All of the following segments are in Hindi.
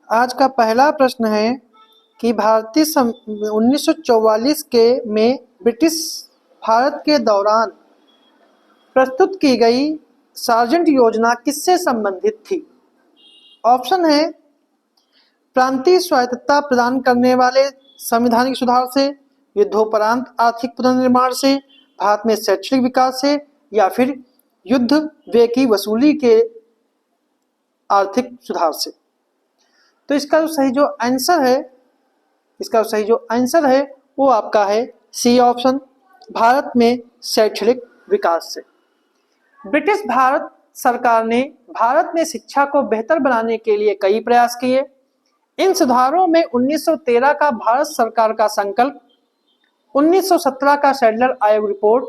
आज का पहला प्रश्न है कि 1944 के में ब्रिटिश भारत के दौरान प्रस्तुत की गई सार्जेंट योजना किससे संबंधित थी? ऑप्शन है प्रांतीय स्वायत्तता प्रदान करने वाले संवैधानिक सुधार से, युद्धोपरांत आर्थिक पुनर्निर्माण से, भारत में शैक्षणिक विकास से, या फिर युद्ध व्यय की वसूली के आर्थिक सुधार से। तो इसका जो सही जो आंसर है वो आपका है सी ऑप्शन, भारत में शैक्षणिक विकास से। ब्रिटिश भारत सरकार ने भारत में शिक्षा को बेहतर बनाने के लिए कई प्रयास किए। इन सुधारों में 1913 का भारत सरकार का संकल्प, 1917 का सैडलर आयोग रिपोर्ट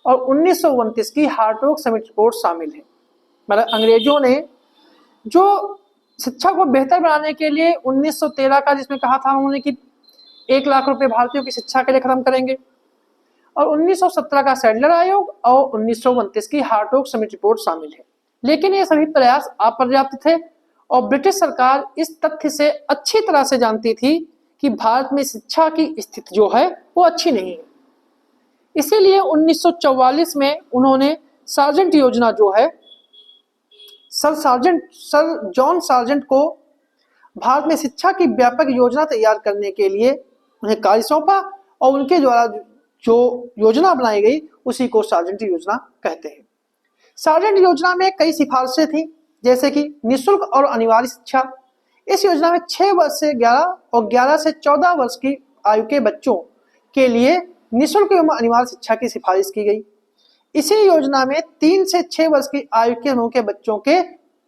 और 1929 की हार्टोग समिट रिपोर्ट शामिल है। मतलब अंग्रेजों ने जो शिक्षा को बेहतर बनाने के लिए 1913 का जिसमें कहा था उन्होंने कि 1 लाख रुपए भारतीयों की शिक्षा के लिए खत्म करेंगे, और 1917 का सैडलर आयोग और 1929 की हार्टोग समिट रिपोर्ट शामिल है। लेकिन ये सभी प्रयास अपर्याप्त थे और ब्रिटिश सरकार इस तथ्य से अच्छी तरह से जानती थी कि भारत में शिक्षा की स्थिति जो है वो अच्छी नहीं है। इसीलिए 1944 में उन्होंने सार्जेंट योजना जो है सर जॉन सार्जेंट को भारत में शिक्षा की व्यापक योजना तैयार करने के लिए उन्हें कार्य सौंपा और उनके द्वारा जो योजना बनाई गई उसी को सार्जेंट योजना कहते हैं। सार्जेंट योजना में कई सिफारिशें थी, जैसे कि निःशुल्क और अनिवार्य शिक्षा। इस योजना में 6 वर्ष से 11 और 11 से 14 वर्ष की आयु के बच्चों के लिए निःशुल्क एवं अनिवार्य शिक्षा की सिफारिश की गई। इसी योजना में 3 से 6 वर्ष की आयु के बच्चों के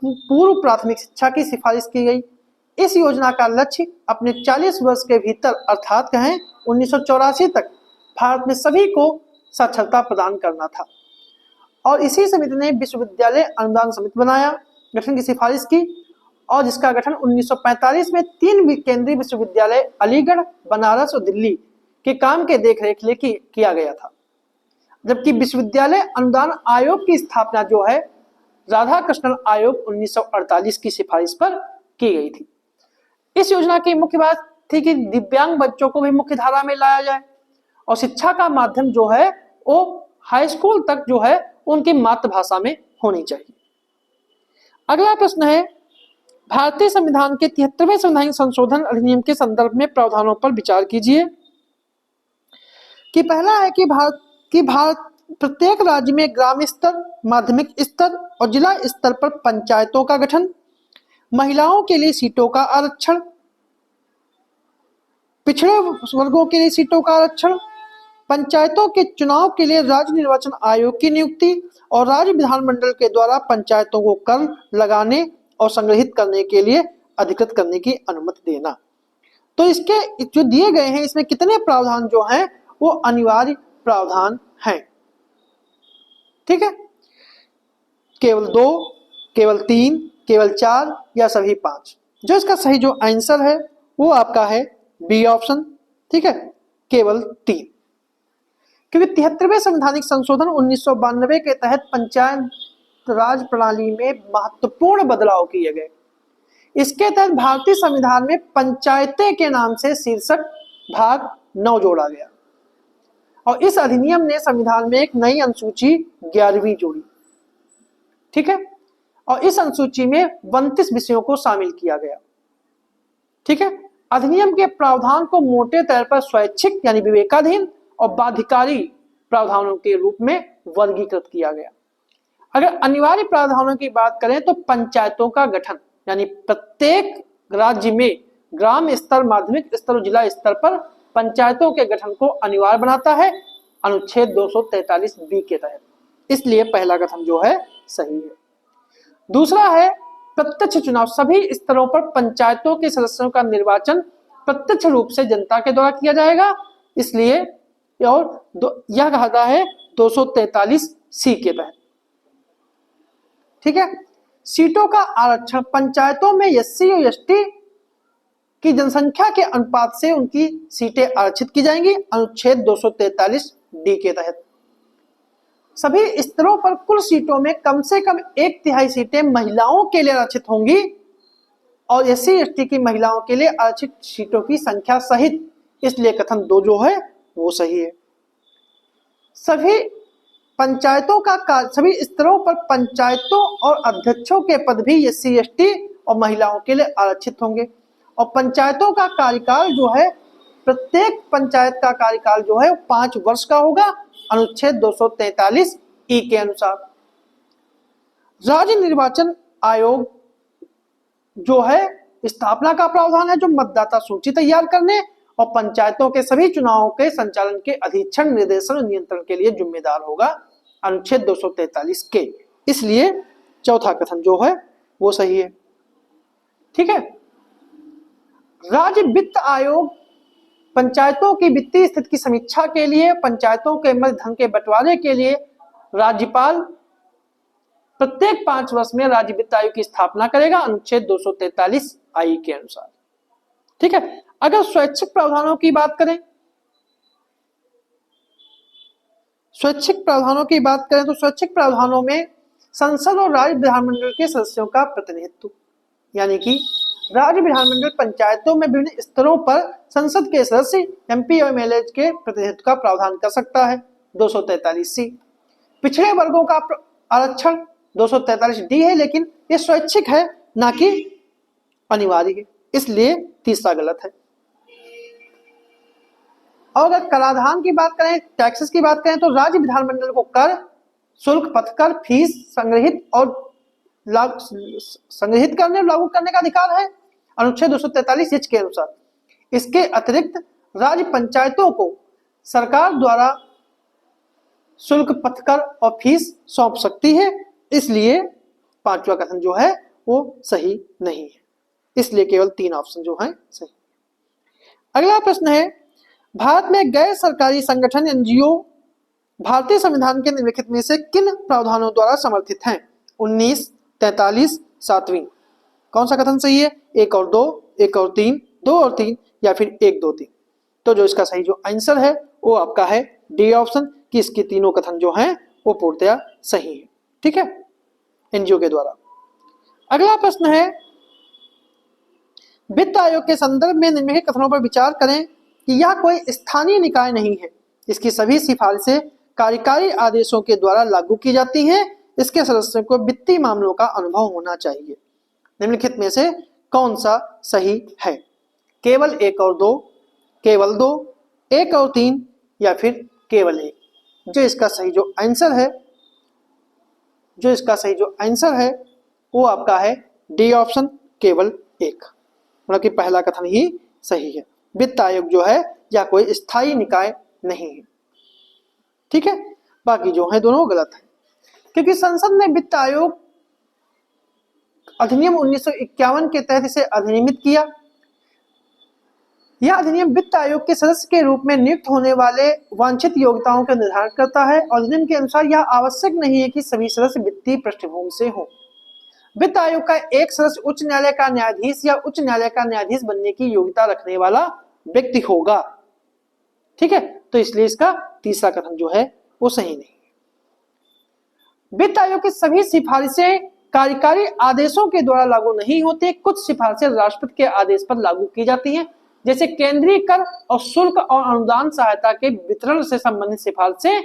पूर्व प्राथमिक शिक्षा की सिफारिश की गई। इस योजना का लक्ष्य अपने 40 वर्ष के भीतर अर्थात कहें 1984 तक भारत में सभी को साक्षरता प्रदान करना था। और इसी समिति ने विश्वविद्यालय अनुदान समिति बनाया, गठन की सिफारिश की, और जिसका गठन 1945 में 3 केंद्रीय विश्वविद्यालय अलीगढ़, बनारस और दिल्ली के काम के देखरेख के लिए किया गया था। जबकि विश्वविद्यालय अनुदान आयोग की स्थापना जो है राधाकृष्णन आयोग 1948 की सिफारिश पर की गई थी। इस योजना की मुख्य बात थी कि दिव्यांग बच्चों को भी मुख्य धारा में लाया जाए और शिक्षा का माध्यम जो है वो हाई स्कूल तक जो है उनकी मातृभाषा में होनी चाहिए। अगला प्रश्न है, भारतीय संविधान के 73वें संवैधानिक संशोधन अधिनियम के संदर्भ में प्रावधानों पर विचार कीजिए। कि पहला है कि भारत प्रत्येक राज्य में ग्राम स्तर, माध्यमिक स्तर और जिला स्तर पर पंचायतों का गठन, महिलाओं के लिए सीटों का आरक्षण, पिछड़े वर्गों के लिए सीटों का आरक्षण, पंचायतों के चुनाव के लिए राज्य निर्वाचन आयोग की नियुक्ति और राज्य विधानमंडल के द्वारा पंचायतों को कर लगाने और संग्रहित करने के लिए अधिकृत करने की अनुमति देना। तो इसके जो दिए गए हैं इसमें कितने प्रावधान जो हैं वो अनिवार्य प्रावधान हैं। ठीक है, केवल 2, केवल 3, केवल 4 या सभी 5? जो इसका सही जो आंसर है वो आपका है बी ऑप्शन। ठीक है, केवल 3, क्योंकि 73वें संवैधानिक संशोधन 1992 के तहत पंचायत राज प्रणाली में महत्वपूर्ण बदलाव किए गए। इसके तहत भारतीय संविधान में पंचायतें के नाम से शीर्षक भाग 9 जोड़ा गया और इस अधिनियम ने संविधान में एक नई अनुसूची 11वीं जोड़ी। ठीक है, और इस अनुसूची में 32 विषयों को शामिल किया गया। ठीक है, अधिनियम के प्रावधान को मोटे तौर पर स्वैच्छिक यानी विवेकाधीन और बाध्यकारी प्रावधानों के रूप में वर्गीकृत किया गया। अगर अनिवार्य प्रावधानों की बात करें तो पंचायतों का गठन यानी प्रत्येक राज्य में ग्राम स्तर, माध्यमिक स्तर और जिला स्तर पर पंचायतों के गठन को अनिवार्य बनाता है अनुच्छेद 243 बी के तहत। इसलिए पहला कथन जो है सही है। दूसरा है प्रत्यक्ष चुनाव। सभी स्तरों पर पंचायतों के सदस्यों का निर्वाचन प्रत्यक्ष रूप से जनता के द्वारा किया जाएगा, इसलिए और यह कहता है 243 सी के तहत। ठीक है, सीटों का आरक्षण। पंचायतों में एससी और एसटी की जनसंख्या के अनुपात से उनकी सीटें आरक्षित की जाएंगी अनुच्छेद 243 डी के तहत। सभी स्तरों पर कुल सीटों में कम से कम 1/3 सीटें महिलाओं के लिए आरक्षित होंगी और SC/ST की महिलाओं के लिए आरक्षित सीटों की संख्या सहित, इसलिए कथन 2 जो है वो सही है। सभी पंचायतों का सभी स्तरों पर पंचायतों और अध्यक्षों के पद भी SC/ST और महिलाओं के लिए आरक्षित होंगे। और पंचायतों का कार्यकाल जो है, प्रत्येक पंचायत का कार्यकाल जो है 5 वर्ष का होगा, अनुच्छेद 243 के अनुसार। राज्य निर्वाचन आयोग जो है स्थापना का प्रावधान है, जो मतदाता सूची तैयार करने और पंचायतों के सभी चुनावों के संचालन के अधीक्षण, निर्देशन और नियंत्रण के लिए जिम्मेदार होगा, अनुच्छेद 243 के। इसलिए चौथा कथन जो है वो सही है। ठीक है। राज्य वित्त आयोग पंचायतों की वित्तीय स्थिति की समीक्षा के लिए, पंचायतों के मध्य धन के बंटवारे के लिए राज्यपाल प्रत्येक 5 वर्ष में राज्य वित्त आयोग की स्थापना करेगा, अनुच्छेद 243 के अनुसार। ठीक है। अगर स्वैच्छिक प्रावधानों की बात करें, तो स्वैच्छिक प्रावधानों में संसद और राज्य विधानमंडल के सदस्यों का प्रतिनिधित्व, यानी कि राज्य विधानमंडल पंचायतों में विभिन्न स्तरों पर संसद के सदस्य MP और MLA के प्रतिनिधित्व का प्रावधान कर सकता है, 243C। पिछड़े वर्गों का आरक्षण 243D है, लेकिन ये स्वैच्छिक है, ना कि अनिवार्य है, इसलिए तीसरा गलत है। और अगर कराधान की बात करें, टैक्सेस की बात करें, तो राज्य विधानमंडल को कर, शुल्क, पथकर, फीस संग्रहित करने और लागू करने का अधिकार है, अनुच्छेद 243H के अनुसार। इसके अतिरिक्त राज्य पंचायतों को सरकार द्वारा शुल्क, पथकर और फीस सौंप सकती है, इसलिए पांचवा कथन जो है वो सही नहीं है। इसलिए केवल 3 ऑप्शन जो हैं सही। अगला प्रश्न है, भारत में गैर सरकारी संगठन NGO भारतीय संविधान के निम्नलिखित में से किन प्रावधानों द्वारा समर्थित हैं? 19, 43, 7वीं। कौन सा कथन सही है? 1 और 2, 1 और 3, 2 और 3, या फिर 1, 2, 3? तो जो इसका सही जो आंसर है वो आपका है डी ऑप्शन, कि इसके तीनों कथन जो हैं वो पूर्णतया सही है। ठीक है, NGO के द्वारा। अगला प्रश्न है, वित्त आयोग के संदर्भ में निम्नलिखित कथनों पर विचार करें कि यह कोई स्थानीय निकाय नहीं है, इसकी सभी सिफारिशें कार्यकारी आदेशों के द्वारा लागू की जाती हैं, इसके सदस्यों को वित्तीय मामलों का अनुभव होना चाहिए। निम्नलिखित में से कौन सा सही है? केवल 1 और 2, केवल 2, 1 और 3, या फिर केवल 1? जो इसका सही जो आंसर है वो आपका है डी ऑप्शन, केवल 1। मतलब कि पहला कथन ही सही है। वित्त आयोग जो है या कोई स्थायी निकाय नहीं है। ठीक है, बाकी जो है दोनों गलत है, क्योंकि संसद ने वित्त आयोग अधिनियम 1951 के तहत इसे अधिनियमित किया। यह अधिनियम वित्त आयोग के सदस्य के रूप में नियुक्त होने वाले वांछित योग्यताओं का निर्धारण करता है और अधिनियम के अनुसार यह आवश्यक नहीं है कि सभी सदस्य वित्तीय पृष्ठभूमि से हों। वित्त आयोग का एक सदस्य उच्च न्यायालय का न्यायाधीश या उच्च न्यायालय का न्यायाधीश बनने की योग्यता रखने वाला व्यक्ति होगा। ठीक है, तो इसलिए इसका तीसरा कथन जो है वो सही नहीं है। वित्त आयोग की सभी सिफारिशें कार्यकारी आदेशों के द्वारा लागू नहीं होती। कुछ सिफारिशें राष्ट्रपति के आदेश पर लागू की जाती हैं, जैसे केंद्रीय कर और शुल्क और अनुदान सहायता के वितरण से संबंधित सिफारिशें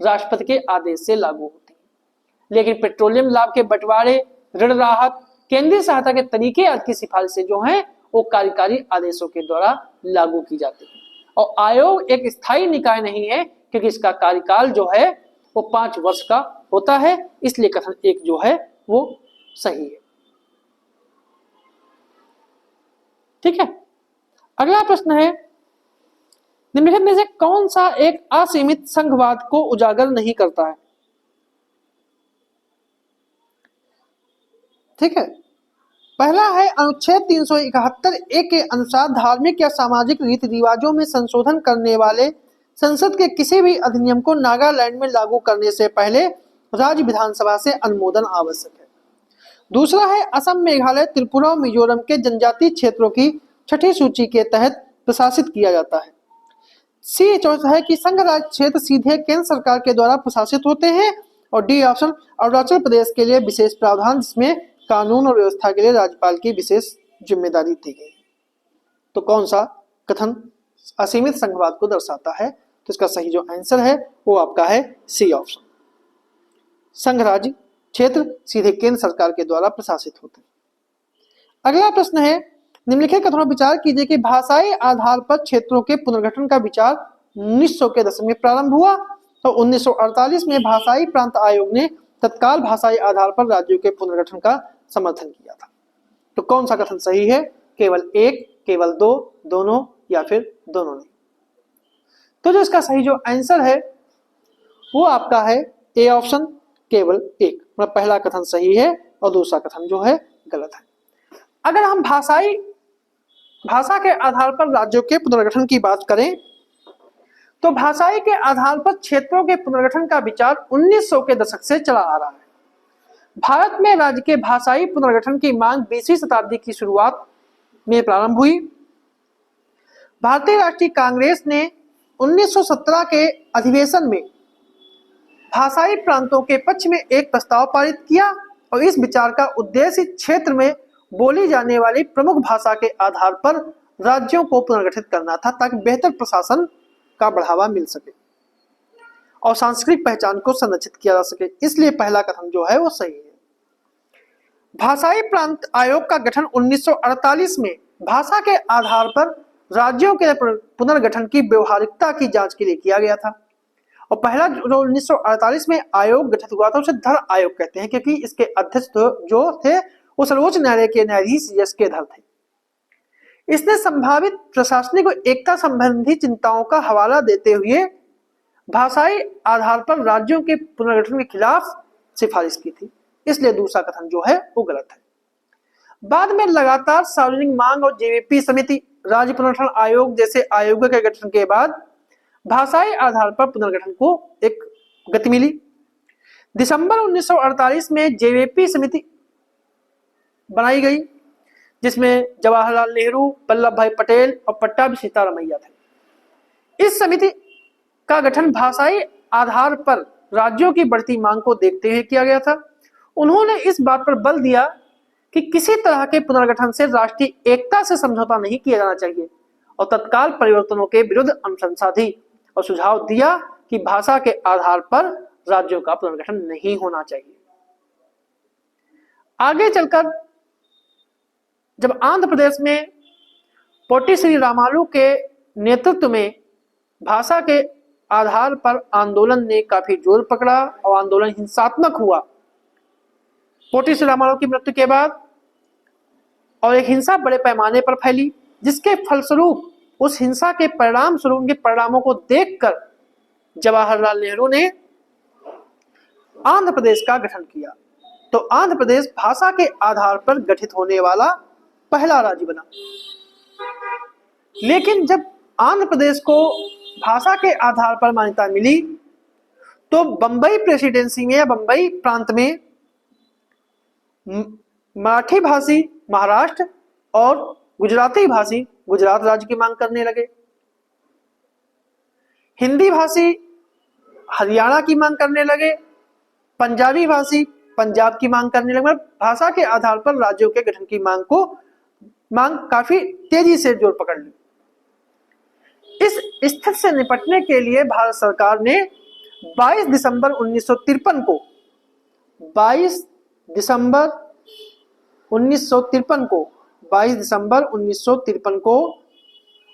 राष्ट्रपति के आदेश से लागू होती हैं। लेकिन पेट्रोलियम लाभ के बंटवारे, ऋण राहत, केंद्रीय सहायता के तरीके आदि की सिफारिशें जो हैं वो कार्यकारी आदेशों के द्वारा लागू की जाती है। और आयोग एक स्थायी निकाय नहीं है, क्योंकि इसका कार्यकाल जो है वो 5 वर्ष का होता है, इसलिए कथन 1 जो है वो सही है। ठीक है, अगला प्रश्न है, निम्नलिखित में से कौन सा एक असीमित संघवाद को उजागर नहीं करता है? ठीक है, पहला है अनुच्छेद 371 के अनुसार धार्मिक या सामाजिक रीति रिवाजों में संशोधन करने वाले संसद के किसी भी अधिनियम को नागालैंड में लागू करने से पहले राज्य विधानसभा से अनुमोदन आवश्यक है। दूसरा है असम, मेघालय, त्रिपुरा और मिजोरम के जनजातीय क्षेत्रों की 6ठी सूची के तहत प्रशासित किया जाता है। सी चौथा है कि संघ राज्य क्षेत्र सीधे केंद्र सरकार के द्वारा प्रशासित होते हैं। और डी ऑप्शन, अरुणाचल प्रदेश के लिए विशेष प्रावधान जिसमें कानून और व्यवस्था के लिए राज्यपाल की विशेष जिम्मेदारी दी गई। तो कौन सा कथन असीमित संघवाद को दर्शाता है? तो इसका सही जो आंसर है वो आपका है सी ऑप्शन। संघ राज्य क्षेत्र सीधे केंद्र सरकार के द्वारा प्रशासित होते हैं। अगला प्रश्न है, निम्नलिखित कथनों पर विचार कीजिए कि भाषाई आधार पर क्षेत्रों के पुनर्गठन का विचार 1900 के दशक में प्रारंभ हुआ। तो 1948 में भाषाई प्रांत आयोग ने तत्काल भाषाई आधार पर राज्यों के पुनर्गठन का समर्थन किया था। तो कौन सा कथन सही है? केवल एक, केवल दो, दोनों या फिर दोनों नहीं? तो जो इसका सही जो आंसर है वो आपका है ए ऑप्शन, केवल एक। मतलब पहला कथन सही है और दूसरा कथन जो है गलत है। अगर हम भाषा के आधार पर राज्यों के पुनर्गठन की बात करें तो भाषाई के आधार पर क्षेत्रों के पुनर्गठन का विचार 1900 के दशक से चला आ रहा है। भारत में राज्य के भाषाई पुनर्गठन की मांग 20वीं शताब्दी की शुरुआत में प्रारंभ हुई। भारतीय राष्ट्रीय कांग्रेस ने 1917 के अधिवेशन में भाषाई प्रांतों के पक्ष में एक प्रस्ताव पारित किया और इस विचार का उद्देश्य क्षेत्र में बोली जाने वाली प्रमुख भाषा के आधार पर राज्यों को पुनर्गठित करना था ताकि बेहतर प्रशासन का बढ़ावा मिल सके और सांस्कृतिक पहचान को संरक्षित किया जा सके। इसलिए पहला कथन जो है वो सही है। भाषाई प्रांत आयोग का गठन 1948 में भाषा के आधार पर राज्यों के पुनर्गठन की व्यवहारिकता की जांच के लिए किया गया था। और पहला जो 1948 में आयोग गठित हुआ था उसे धर आयोग कहते हैं, क्योंकि इसके अध्यक्ष जो थे वो सर्वोच्च न्यायालय के न्यायाधीश यश के धर थे। इसने संभावित प्रशासनिक और एकता संबंधी चिंताओं का हवाला देते हुए भाषाई आधार पर राज्यों के पुनर्गठन के खिलाफ सिफारिश की थी। इसलिए दूसरा कथन जो है वो गलत है। बाद में लगातार सार्वजनिक मांग और जेवीपी समिति, राज्य पुनर्गठन आयोग जैसे आयोगों के गठन के बाद भाषाई आधार पर पुनर्गठन को एक गति मिली। दिसंबर 1948 में जेवीपी समिति बनाई गई जिसमें जवाहरलाल नेहरू, वल्लभ भाई पटेल और पट्टाभी सीतारामैया थे। इस समिति का गठन भाषाई आधार पर राज्यों की बढ़ती मांग को देखते हुए किया गया था। उन्होंने इस बात पर बल दिया कि किसी तरह के पुनर्गठन से राष्ट्रीय एकता से समझौता नहीं किया जाना चाहिए और तत्काल परिवर्तनों के विरुद्ध अनुशंसा दी और सुझाव दिया कि भाषा के आधार पर राज्यों का पुनर्गठन नहीं होना चाहिए। आगे चलकर जब आंध्र प्रदेश में पोटी श्री रामालू के नेतृत्व में भाषा के आधार पर आंदोलन ने काफी जोर पकड़ा और आंदोलन हिंसात्मक हुआ पोटी श्री रामालू की मृत्यु के बाद, और एक हिंसा बड़े पैमाने पर फैली जिसके फलस्वरूप उस हिंसा के परिणाम स्वरूप उनके परिणामों को देखकर जवाहरलाल नेहरू ने आंध्र प्रदेश का गठन किया। तो आंध्र प्रदेश भाषा के आधार पर गठित होने वाला पहला राज्य बना। लेकिन जब आंध्र प्रदेश को भाषा के आधार पर मान्यता मिली तो बंबई प्रेसिडेंसी में या बंबई प्रांत में मराठी भाषी महाराष्ट्र और गुजराती भाषी गुजरात राज्य की मांग करने लगे। हिंदी भाषी हरियाणा की मांग करने लगे, पंजाबी भाषी पंजाब की मांग करने लगे। भाषा के आधार पर राज्यों के गठन की मांग काफी तेजी से जोर पकड़ ली। इस स्थिति से निपटने के लिए भारत सरकार ने 22 दिसंबर 1953 को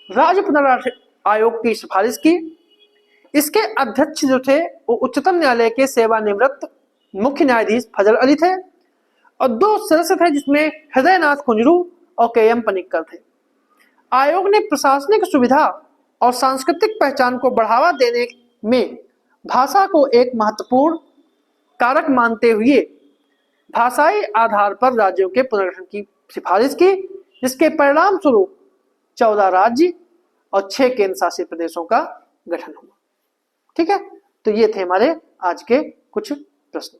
राज्य पुनर्गठन आयोग की सिफारिश की। इसके अध्यक्ष जो थे वो उच्चतम न्यायालय के सेवानिवृत्त मुख्य न्यायाधीश फजल अली थे और दो सदस्य थे जिसमें हृदयनाथ कुंजरू और के.एम. पनिक्कर थे। आयोग ने प्रशासनिक सुविधा और सांस्कृतिक पहचान को बढ़ावा देने में भाषा को एक महत्वपूर्ण कारक मानते हुए भाषाई आधार पर राज्यों के पुनर्गठन की सिफारिश की, जिसके परिणाम स्वरूप 14 राज्य और 6 केंद्र शासित प्रदेशों का गठन हुआ। ठीक है, तो ये थे हमारे आज के कुछ प्रश्न।